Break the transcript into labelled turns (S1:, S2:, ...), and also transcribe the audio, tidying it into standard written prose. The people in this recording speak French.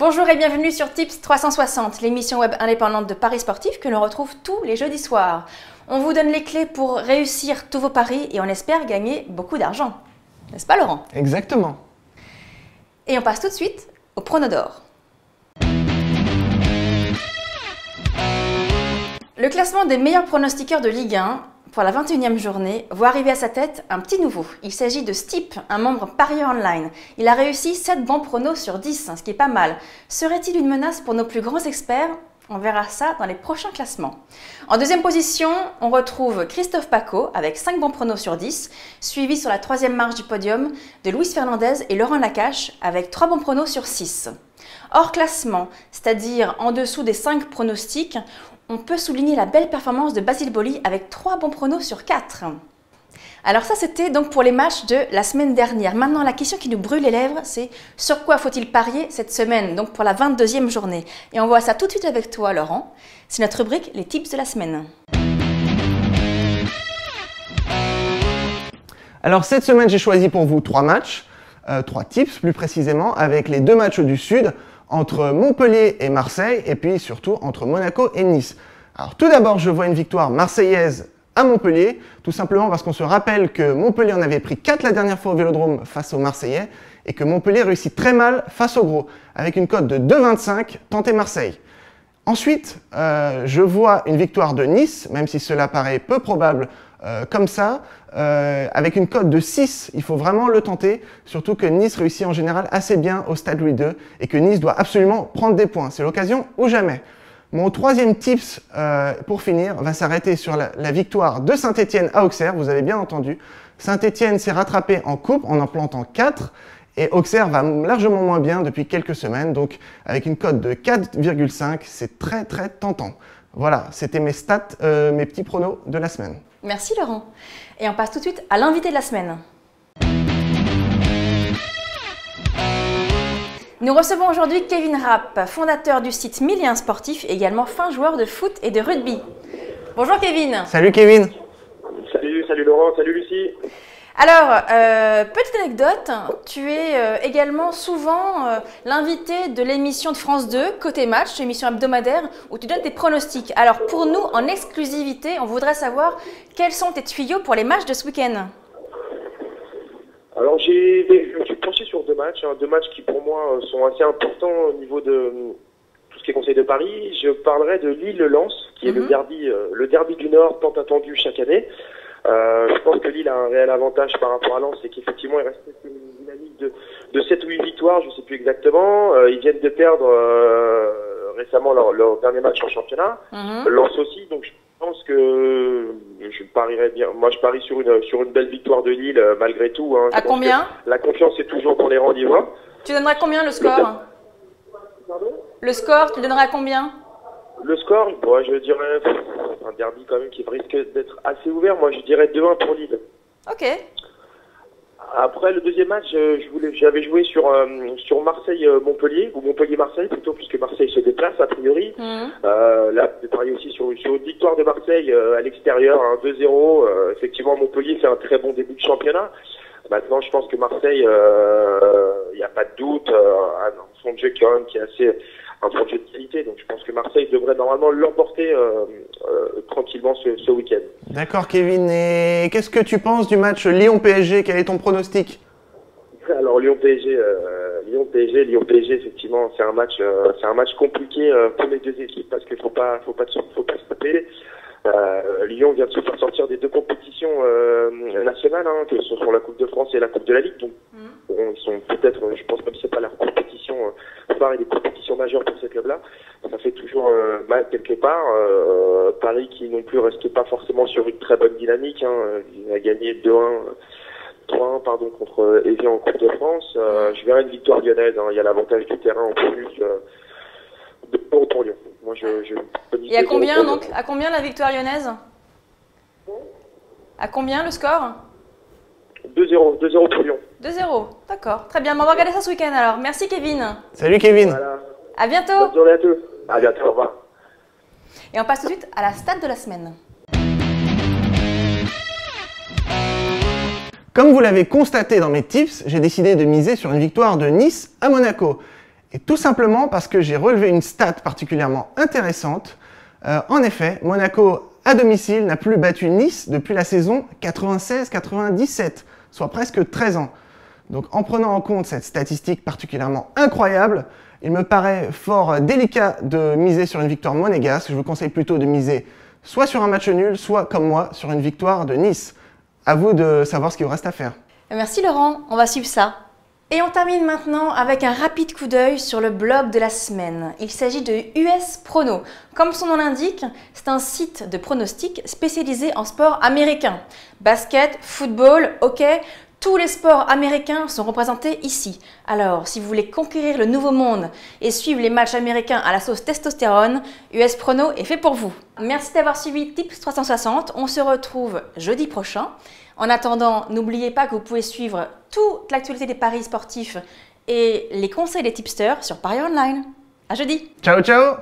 S1: Bonjour et bienvenue sur Tips 360, l'émission web indépendante de paris sportifs que l'on retrouve tous les jeudis soirs. On vous donne les clés pour réussir tous vos paris et on espère gagner beaucoup d'argent. N'est-ce pas Laurent?
S2: Exactement.
S1: Et on passe tout de suite au prono d'or. Le classement des meilleurs pronostiqueurs de Ligue 1 pour la 21e journée voit arriver à sa tête un petit nouveau. Il s'agit de Stipe, un membre parieur online. Il a réussi 7 bons pronos sur 10, ce qui est pas mal. Serait-il une menace pour nos plus grands experts? On verra ça dans les prochains classements. En deuxième position, on retrouve Christophe Paco avec 5 bons pronos sur 10, suivi sur la 3e marche du podium de Luis Fernandez et Laurent Lacache avec 3 bons pronos sur 6. Hors classement, c'est-à-dire en dessous des 5 pronostics, on peut souligner la belle performance de Basile Boli avec 3 bons pronos sur 4. Alors ça, c'était donc pour les matchs de la semaine dernière. Maintenant, la question qui nous brûle les lèvres, c'est sur quoi faut-il parier cette semaine, donc pour la 22e journée. Et on voit ça tout de suite avec toi, Laurent. C'est notre rubrique Les tips de la semaine.
S2: Alors cette semaine, j'ai choisi pour vous 3 matchs, 3 tips plus précisément, avec les 2 matchs du Sud, entre Montpellier et Marseille, et puis surtout entre Monaco et Nice. Alors tout d'abord, je vois une victoire marseillaise à Montpellier, tout simplement parce qu'on se rappelle que Montpellier en avait pris 4 la dernière fois au Vélodrome face aux Marseillais, et que Montpellier réussit très mal face aux gros, avec une cote de 2,25, tenté Marseille. Ensuite, je vois une victoire de Nice, même si cela paraît peu probable comme ça, avec une cote de 6, il faut vraiment le tenter, surtout que Nice réussit en général assez bien au Stade Louis II et que Nice doit absolument prendre des points. C'est l'occasion ou jamais. Mon troisième tips pour finir va s'arrêter sur la victoire de Saint-Etienne à Auxerre, vous avez bien entendu. Saint-Etienne s'est rattrapé en coupe en plantant 4 et Auxerre va largement moins bien depuis quelques semaines, donc avec une cote de 4,5, c'est très tentant. Voilà, c'était mes stats, mes petits pronos de la semaine.
S1: Merci Laurent. Et on passe tout de suite à l'invité de la semaine. Nous recevons aujourd'hui Kevin Rapp, fondateur du site 1001 Sportif et également fin joueur de foot et de rugby. Bonjour Kevin.
S2: Salut Kevin.
S3: Salut Laurent, salut Lucie.
S1: Alors, petite anecdote, tu es également souvent l'invité de l'émission de France 2, Côté Match, émission hebdomadaire où tu donnes tes pronostics. Alors pour nous, en exclusivité, on voudrait savoir quels sont tes tuyaux pour les matchs de ce week-end.
S3: Alors je me suis penché sur 2 matchs qui pour moi sont assez importants au niveau de tout ce qui est conseil de Paris. Je parlerai de Lille-Lens, qui est le derby du Nord tant attendu chaque année. Je pense que Lille a un réel avantage par rapport à Lens, c'est qu'effectivement il reste une dynamique de 7 ou 8 victoires, je ne sais plus exactement. Ils viennent de perdre récemment leur dernier match en championnat. Lens aussi, donc je pense que je parierais bien. Moi je parie sur une belle victoire de Lille malgré tout. Hein.
S1: À combien?
S3: La confiance est toujours dans les rangs niveaux.
S1: Tu donneras combien le score?
S3: Pardon? Le
S1: score, tu le donneras combien?
S3: Le score, bon, je dirais un derby quand même qui risque d'être assez ouvert. Moi, je dirais 2-1 pour Lille.
S1: Ok.
S3: Après, le deuxième match, j'avais joué sur Marseille-Montpellier, ou Montpellier-Marseille plutôt, puisque Marseille se déplace a priori. Là, j'ai parié aussi sur une victoire de Marseille à l'extérieur, 2-0. Effectivement, Montpellier fait un très bon début de championnat. Maintenant, je pense que Marseille, il n'y a pas de doute, son jeu quand même qui est assez... un fond de jeu de qualité, donc je pense que Marseille devrait normalement l'emporter tranquillement ce week-end.
S2: D'accord Kevin, et qu'est-ce que tu penses du match Lyon-PSG? Quel est ton pronostic?
S3: Alors Lyon-PSG, effectivement, c'est un match compliqué pour les deux équipes parce qu'il faut pas se taper. Lyon vient de se faire sortir des 2 compétitions nationales, que ce sont la Coupe de France et la Coupe de la Ligue. Donc, ils sont peut-être, je pense même que c'est pas leur compétition phare et des compétitions majeures pour ces clubs-là. Ça fait toujours mal quelque part. Paris qui non plus reste pas forcément sur une très bonne dynamique. Il a gagné 3-1 contre Evian en Coupe de France. Je verrai une victoire lyonnaise. Il y a l'avantage du terrain en plus. 2-0 pour Lyon. Moi,
S1: Et à combien donc? À combien la victoire lyonnaise? À combien le score?
S3: 2-0 pour Lyon.
S1: 2-0, d'accord. Très bien, on va regarder ça ce week-end alors. Merci Kevin.
S2: Salut Kevin.
S3: Voilà.
S1: À bientôt.
S3: Bonne journée à tous. À bientôt, au revoir.
S1: Et on passe tout de suite à la stat de la semaine.
S2: Comme vous l'avez constaté dans mes tips, j'ai décidé de miser sur une victoire de Nice à Monaco. Et tout simplement parce que j'ai relevé une stat particulièrement intéressante. En effet, Monaco à domicile n'a plus battu Nice depuis la saison 96-97, soit presque 13 ans. Donc en prenant en compte cette statistique particulièrement incroyable, il me paraît fort délicat de miser sur une victoire monégasque. Je vous conseille plutôt de miser soit sur un match nul, soit comme moi, sur une victoire de Nice. À vous de savoir ce qu'il vous reste à faire.
S1: Merci Laurent, on va suivre ça. Et on termine maintenant avec un rapide coup d'œil sur le blog de la semaine. Il s'agit de US Prono. Comme son nom l'indique, c'est un site de pronostics spécialisé en sport américain. Basket, football, hockey, tous les sports américains sont représentés ici. Alors, si vous voulez conquérir le nouveau monde et suivre les matchs américains à la sauce testostérone, US Prono est fait pour vous. Merci d'avoir suivi Tips 360. On se retrouve jeudi prochain. En attendant, n'oubliez pas que vous pouvez suivre toute l'actualité des paris sportifs et les conseils des tipsters sur Paris Online. À jeudi.
S2: Ciao, ciao!